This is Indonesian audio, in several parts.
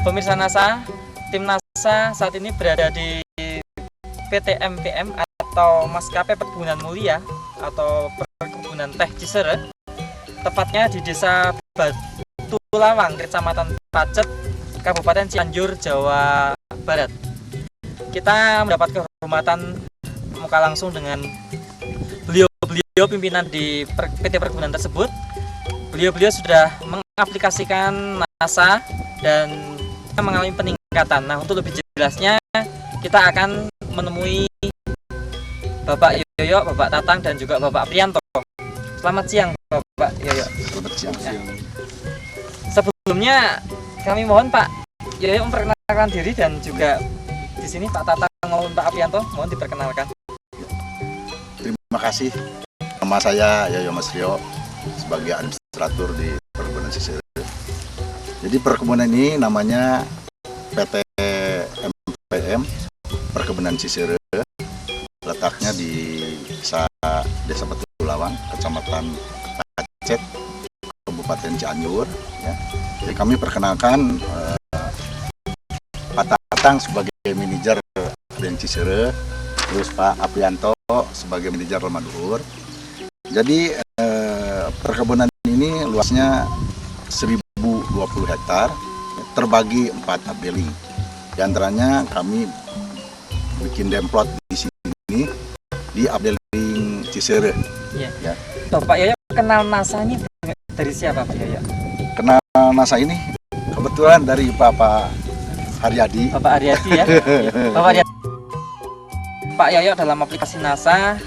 Pemirsa NASA, tim NASA saat ini berada di PT MPM atau Maskapai Perkebunan Mulia atau Perkebunan Teh Cisere, tepatnya di Desa Batu Lawang, Kecamatan Pacet, Kabupaten Cianjur, Jawa Barat. Kita mendapat kehormatan muka langsung dengan beliau pimpinan di PT Perkebunan tersebut. Beliau sudah mengaplikasikan NASA dan mengalami peningkatan. Nah, untuk lebih jelasnya kita akan menemui Bapak Yoyo, Bapak Tatang, dan juga Bapak Aprianto. Selamat siang, Bapak Yoyo. Selamat siang. Sebelumnya kami mohon Pak Yoyo memperkenalkan diri, dan juga di sini Pak Tatang maupun Pak Aprianto mohon diperkenalkan. Terima kasih. Nama saya Yoyo Mas Rio sebagai administrator di Perkebunan Cisere. Jadi perkebunan ini namanya PT MPM Perkebunan Cisere. Letaknya di Desa Batu Lawang, Kecamatan Pacet, Kabupaten Cianjur. Ya. Jadi kami perkenalkan Pak Tatang sebagai manajer Perkebunan Cisere, terus Pak Aprianto sebagai manajer Lemaduhur. Jadi perkebunan ini luasnya 1020 hektar, terbagi 4 upbuilding. Di antaranya kami bikin demplot di sini di upbuilding Cisere. Iya. Ya. Bapak Yoyo kenal NASA ini dari siapa, Pak Yoyo? Kenal NASA ini kebetulan dari Bapak Haryadi. Bapak Haryadi ya. Bapak Haryadi. Pak Yoyo dalam aplikasi NASA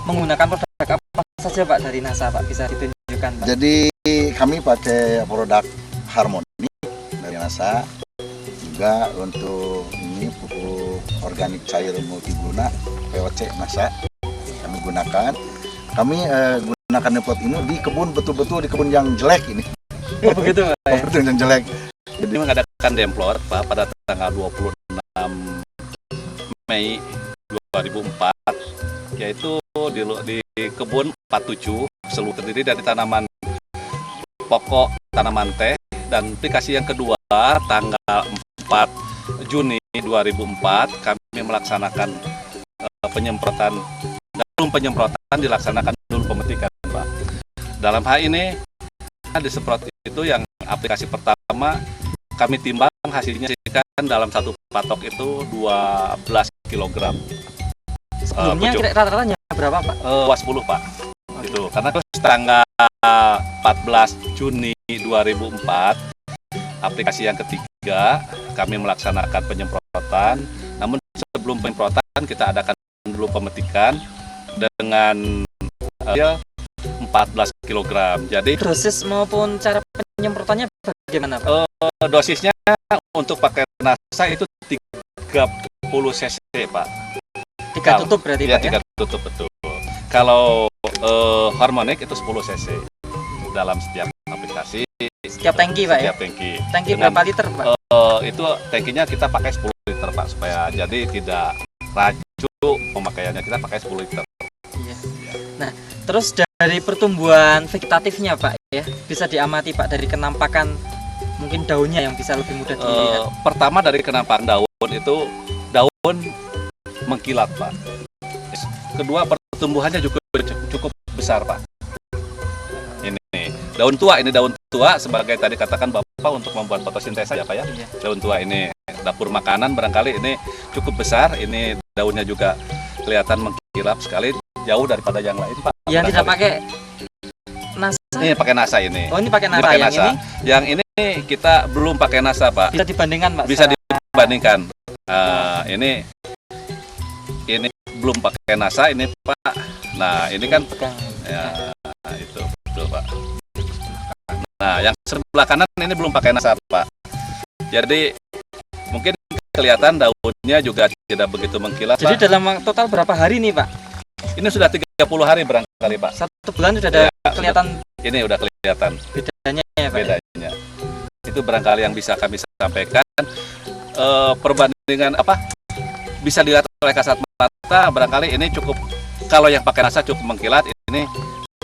menggunakan produk apa saja Pak dari NASA, Pak? Bisa ditunjukkan, Pak? Jadi kami pakai produk Harmoni dari NASA, juga untuk ini pupuk organik cair multiguna POC NASA kami gunakan. Kami gunakan demplot ini di kebun, betul-betul di kebun yang jelek ini. Oh, begitu Pak? Oh, betul yang jelek. Jadi mengadakan demplot Pak pada tanggal 26 Mei 2004, yaitu di kebun 47 seluruh terdiri dari tanaman pokok, tanaman teh. Dan aplikasi yang kedua tanggal 4 Juni 2004 kami melaksanakan penyemprotan. Sebelum penyemprotan dilaksanakan dulu pemetikan, Pak. Dalam hal ini disemprot itu yang aplikasi pertama kami timbang hasilnya kan dalam satu patok itu 12 kg. Sebelumnya rata-ratanya berapa, Pak? 10 Pak. Itu karena terus tanggal 14 Juni 2004 aplikasi yang ketiga kami melaksanakan penyemprotan. Namun sebelum penyemprotan kita adakan dulu pemetikan dengan 14 kg. Jadi dosis maupun cara penyemprotannya bagaimana, Pak? Dosisnya untuk pakai NASA itu 30 cc Pak. 3 tutup berarti, ya, Pak, ya? 3 tutup, betul. Kalau Harmonic itu 10 cc dalam setiap aplikasi. Setiap tangki, Pak, ya? Setiap tangki. Tangki Dengan, berapa liter, Pak? Itu tangkinya kita pakai 10 liter Pak, supaya jadi tidak rancu pemakaiannya, kita pakai 10 liter. Iya. Nah, terus dari pertumbuhan vegetatifnya, Pak, ya, bisa diamati, Pak, dari kenampakan mungkin daunnya yang bisa lebih mudah dilihat. Pertama dari kenampakan daun itu daun mengkilat, Pak. Kedua pertumbuhannya juga cukup besar, Pak. Ini daun tua sebagai tadi katakan Bapak untuk membuat fotosintesa ya Pak ya. Iya. Daun tua ini dapur makanan barangkali ini cukup besar. Ini daunnya juga kelihatan mengkilap sekali, jauh daripada yang lain, Pak. Yang tidak pakai NASA? Ini pakai NASA ini. Oh, ini pakai NASA. Pakai Yang NASA. ini Yang ini kita belum pakai NASA, Pak. bisa dibandingkan, Pak? Bisa dibandingkan. Ini belum pakai NASA ini, Pak. Nah, ini kan ya itu betul, Pak. Nah, yang sebelah kanan ini belum pakai NASA, Pak. Jadi mungkin kelihatan daunnya juga tidak begitu mengkilat. Jadi Pak. dalam total berapa hari nih, Pak? Ini sudah 30 hari barangkali, Pak. 1 bulan sudah ada Ya, kelihatan ini udah kelihatan bedanya ya, Pak? bedanya. Itu barangkali yang bisa kami sampaikan. Perbandingan apa? Bisa dilihat oleh kasat mata, barangkali ini cukup, kalau yang pakai NASA cukup mengkilat, ini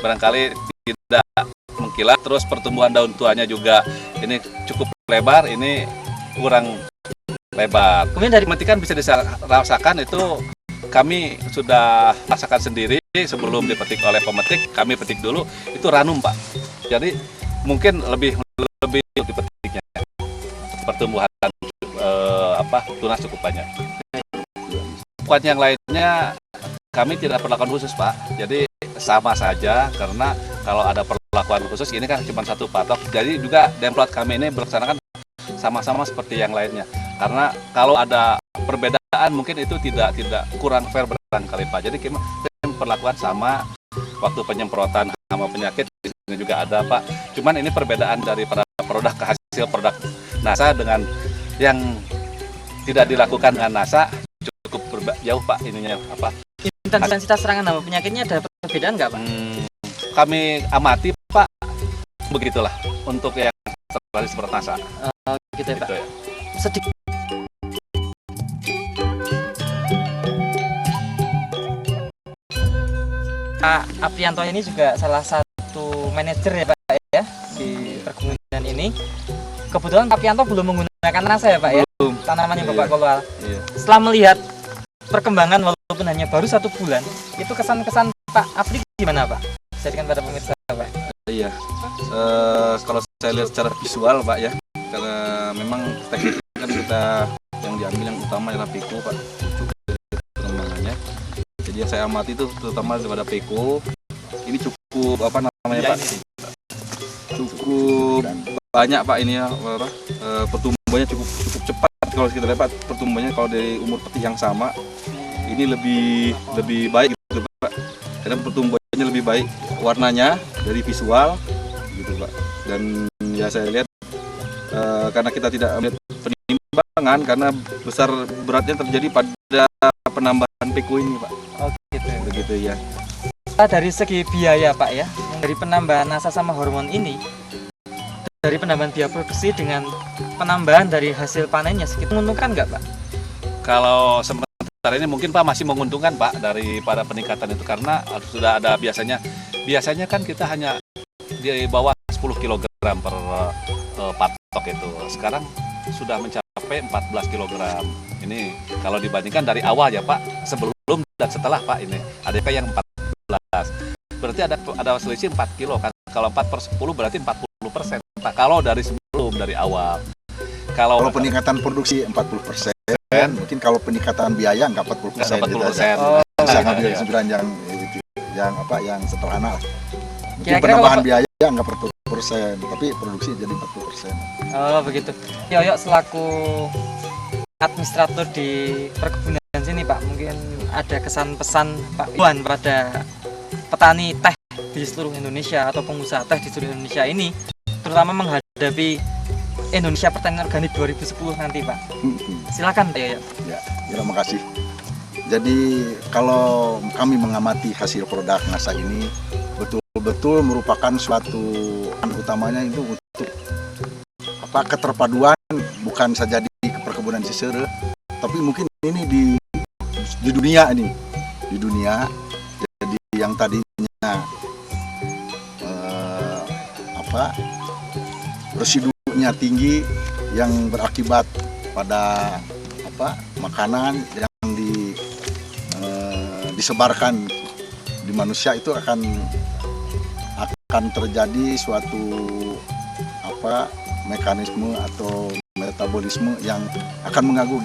barangkali tidak mengkilat. Terus pertumbuhan daun tuanya juga ini cukup lebar, ini kurang lebar. Kemudian dari Metikan bisa dirasakan itu kami sudah rasakan sendiri sebelum dipetik oleh pemetik. Kami petik dulu itu ranum Pak. Jadi mungkin lebih dipetiknya. Pertumbuhan tunas cukup banyak. Buat yang lainnya kami tidak perlakuan khusus Pak. Jadi sama saja karena kalau ada perlakuan khusus ini kan cuma satu patok. Jadi juga demplot kami ini berlaksanakan sama-sama seperti yang lainnya. Karena kalau ada perbedaan mungkin itu tidak kurang fair barangkali Pak. Jadi kami perlakuan sama, waktu penyemprotan hama penyakit di sini juga ada Pak. Cuman ini perbedaan daripada produk ke hasil produk NASA dengan yang tidak dilakukan dengan NASA cukup jauh Pak ininya apa. intensitas serangan hama penyakitnya ada perbedaan nggak Pak? Kami amati Pak, begitulah untuk yang seperti NASA. Gitu ya Pak. Gitu ya. Sedikit. Pak Aprianto ini juga salah satu manajer ya Pak ya di perkebunan ini. Kebetulan Pak Aprianto belum menggunakan NASA ya Pak ya, Belum. tanaman yang Iya. Bapak kelola. Iya. Setelah melihat perkembangan walaupun hanya baru 1 bulan, itu kesan-kesan Pak Apri gimana Pak? Sampaikan pada pemirsa Pak. Iya, kalau saya lihat secara visual Pak ya, karena memang teknik kan kita yang diambil yang utama adalah peko Pak, cukup perkembangannya. Jadi yang saya amati itu terutama daripada peko, ini cukup apa namanya Pak, cukup banyak Pak ini ya, pertumbuhannya cukup cepat kalau kita lihat Pak, pertumbuhannya kalau dari umur peti yang sama, ini lebih baik gitu Pak, karena pertumbuhannya lebih baik, warnanya dari visual gitu Pak. Dan ya saya lihat karena kita tidak melihat penimbangan karena besar beratnya terjadi pada penambahan peko ini Pak. Oh gitu ya. Begitu ya. Dari segi biaya Pak ya, dari penambahan NASA sama hormon ini, dari penambahan biaya produksi dengan penambahan dari hasil panennya sedikit menguntungkan nggak Pak? Kalau sementara ini mungkin Pak masih menguntungkan Pak daripada peningkatan itu karena sudah ada biasanya kan kita hanya di bawah 10 kg per patok itu. Sekarang sudah mencapai 14 kg. Ini kalau dibandingkan dari awal ya Pak, sebelum dan setelah Pak ini ada yang 14. Berarti ada selisih 4 kilo kan. Kalau 4/10 berarti 40%. Pak kalau dari sebelum dari awal. Kalau peningkatan produksi 40%, mungkin kalau peningkatan biaya nggak 40%. 40%. Bisa ngambil Iya. kesimpulan yang sederhana lah. Mungkin Kira-kira penambahan kalau- biaya nggak 40%, tapi produksi jadi 40%. Oh begitu. Yoyo selaku administrator di perkebunan sini Pak, mungkin ada kesan pesan Pak Iwan pada petani teh di seluruh Indonesia atau pengusaha teh di seluruh Indonesia ini, terutama menghadapi Indonesia Pertanian Organik 2010 nanti Pak. Silakan Pak Yoyo. Ya, terima kasih. Jadi kalau kami mengamati hasil produk NASA ini betul-betul merupakan suatu utamanya itu untuk keterpaduan bukan saja di perkebunan Cisere, tapi mungkin ini di dunia ini, di dunia. Jadi yang tadinya residunya tinggi yang berakibat pada makanan yang disebarkan di manusia itu akan terjadi suatu mekanisme atau metabolisme yang akan mengganggu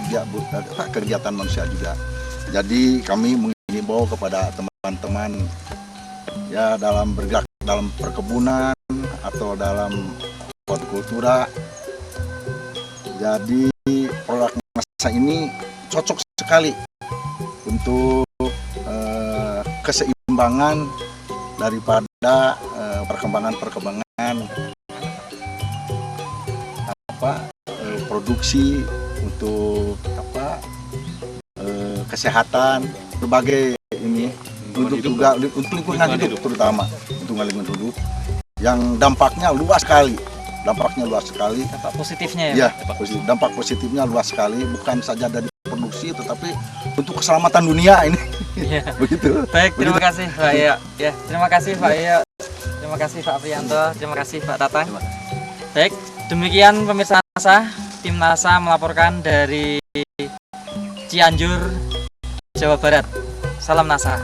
kegiatan manusia juga. Jadi kami mengimbau kepada teman-teman ya dalam bergerak dalam perkebunan atau dalam hortikultura. Jadi produk NASA ini cocok sekali untuk keseimbangan daripada perkembangan produksi untuk kesehatan berbagai ini untuk juga untuk lingkungan hidup terutama untuk lingkungan hidup yang dampaknya luas sekali. Dampak positifnya ya. Dampak positifnya luas sekali, bukan saja dari produksi tetapi untuk keselamatan dunia ini. Iya. Begitu. Baik, terima kasih Pak Yoyo. Ya, terima kasih Pak Yoyo. Terima kasih Pak Aprianto, terima kasih Pak Tatang. Baik, demikian pemirsa NASA tim NASA melaporkan dari Cianjur, Jawa Barat. Salam NASA.